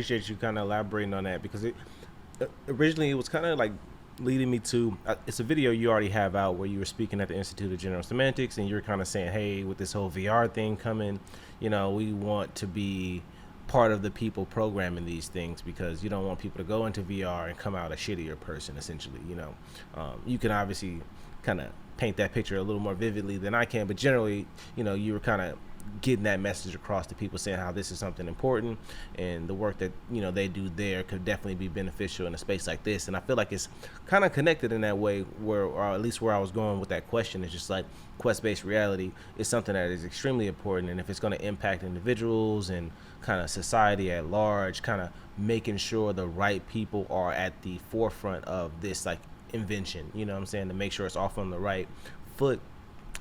appreciate you kind of elaborating on that because it originally it was kind of like leading me to it's a video you already have out where you were speaking at the Institute of General Semantics and you're kind of saying, hey, with this whole VR thing coming, we want to be part of the people programming these things because you don't want people to go into VR and come out a shittier person. Essentially, you can obviously kind of paint that picture a little more vividly than I can, but generally, you were kind of getting that message across to people saying how this is something important and the work that they do there could definitely be beneficial in a space like this. And I feel like it's kind of connected in that way, where, or at least where I was going with that question, is just like quest-based reality is something that is extremely important, and if it's going to impact individuals and kind of society at large, kind of making sure the right people are at the forefront of this like invention, you know what I'm saying, to make sure it's off on the right foot.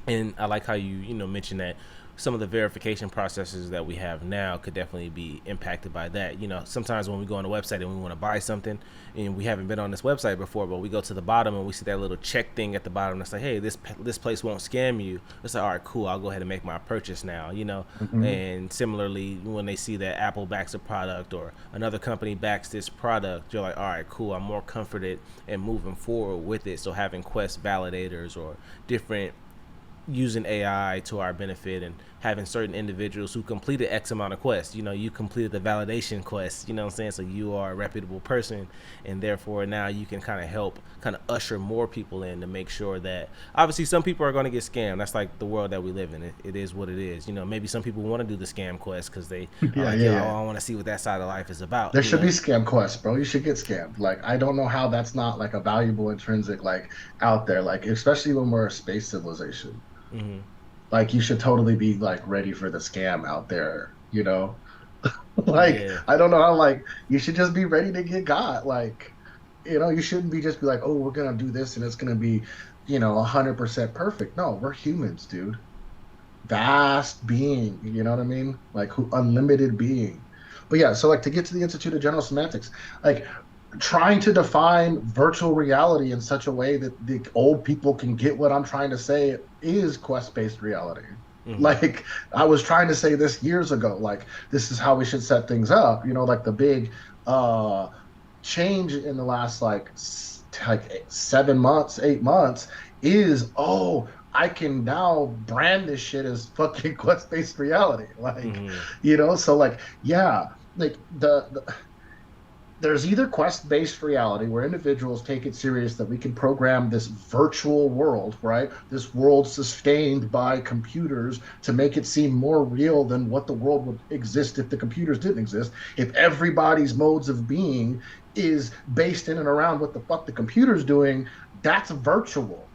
And I like how you mentioned that some of the verification processes that we have now could definitely be impacted by that. Sometimes when we go on the website and we want to buy something and we haven't been on this website before, but we go to the bottom and we see that little check thing at the bottom that's like, hey, this place won't scam you. It's like, all right, cool, I'll go ahead and make my purchase now. And similarly, when they see that Apple backs a product or another company backs this product, you're like, all right, cool, I'm more comforted and moving forward with it. So having Quest validators or different using AI to our benefit and having certain individuals who completed X amount of quests. You completed the validation quest, you know what I'm saying? So you are a reputable person, and therefore now you can kind of help kind of usher more people in to make sure that obviously some people are going to get scammed. That's like the world that we live in. It is what it is. Maybe some people want to do the scam quest because they are Yeah, like, yeah, yo, yeah. I want to see what that side of life is about, There should be scam quests, bro. You should get scammed. Like, I don't know how that's not like a valuable intrinsic like out there. Like, especially when we're a space civilization. Hmm. Like, you should totally be like ready for the scam out there, you know? Like, Yeah. I don't know how, like, you should just be ready to get got. Like, you shouldn't be just be like, oh, we're gonna do this and it's gonna be, 100% perfect. No, we're humans, dude. Vast being, you know what I mean? Like, who unlimited being. But yeah, so like to get to the Institute of General Semantics, like trying to define virtual reality in such a way that the old people can get what I'm trying to say is quest-based reality. Hmm. Like I was trying to say this years ago, like this is how we should set things up, like the big uh change in the last like 7 months, 8 months is, oh, I can now brand this shit as fucking quest-based reality. Like, Hmm. so like, yeah, like there's either quest-based reality where individuals take it serious that we can program this virtual world, right? This world sustained by computers to make it seem more real than what the world would exist if the computers didn't exist. If everybody's modes of being is based in and around what the fuck the computer's doing, that's virtual.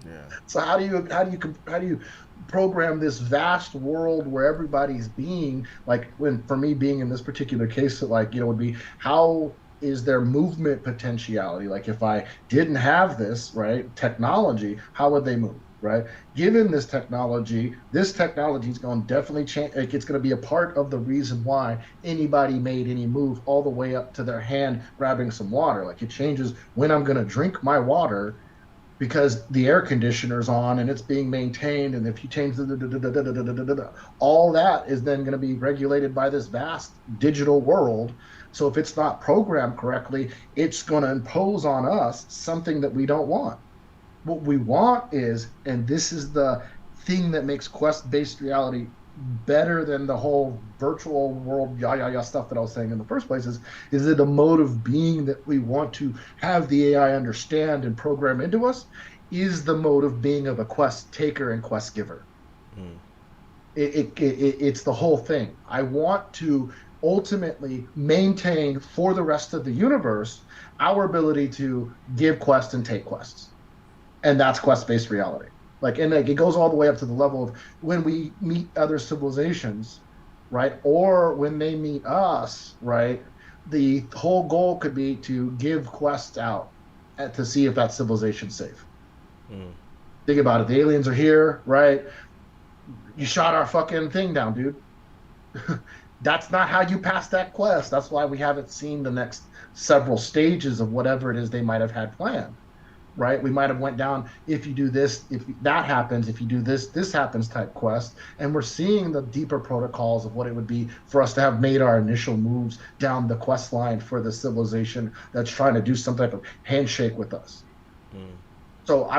Yeah. So how do you program this vast world where everybody's being like, when for me being in this particular case, like, would be, how is there movement potentiality? Like if I didn't have this, right, technology, how would they move? Right. Given this technology is going to definitely change. Like it's going to be a part of the reason why anybody made any move all the way up to their hand grabbing some water. Like it changes when I'm going to drink my water because the air conditioner's on and it's being maintained. And if you change all that is then going to be regulated by this vast digital world. So if it's not programmed correctly, it's going to impose on us something that we don't want. What we want is, and this is the thing that makes quest-based reality better than the whole virtual world stuff that I was saying in the first place, is it a mode of being that we want to have the AI understand and program into us, is the mode of being of a quest taker and quest giver. Mm. It's the whole thing. I want to ultimately maintain for the rest of the universe our ability to give quests and take quests, and that's quest-based reality. Like, and like it goes all the way up to the level of when we meet other civilizations, right, or when they meet us, right, the whole goal could be to give quests out to see if that civilization's safe. Mm. Think about it, the aliens are here, right? You shot our fucking thing down, dude. That's not how you pass that quest. That's why we haven't seen the next several stages of whatever it is they might have had planned. right? We might have went down, if you do this, if that happens, if you do this, this happens type quest. And we're seeing the deeper protocols of what it would be for us to have made our initial moves down the quest line for the civilization that's trying to do some type of handshake with us. So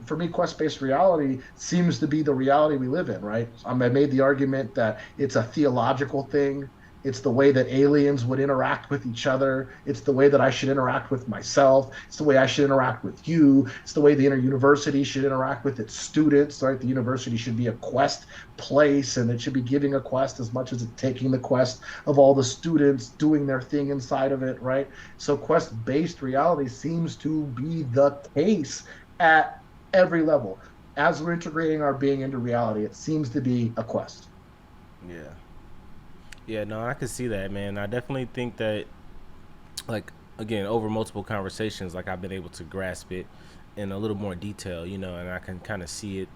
for me, quest-based reality seems to be the reality we live in, right? I made the argument that it's a theological thing. It's the way that aliens would interact with each other. It's the way that I should interact with myself. It's the way I should interact with you. It's the way the university should interact with its students, right? The university should be a quest place, and it should be giving a quest as much as it's taking the quest of all the students doing their thing inside of it, right? So quest-based reality seems to be the case at every level. As we're integrating our being into reality, it seems to be a quest. Yeah. Yeah, no, I can see that, man. I definitely think that, like, again, over multiple conversations, like, I've been able to grasp it in a little more detail, you know, and I can kind of see it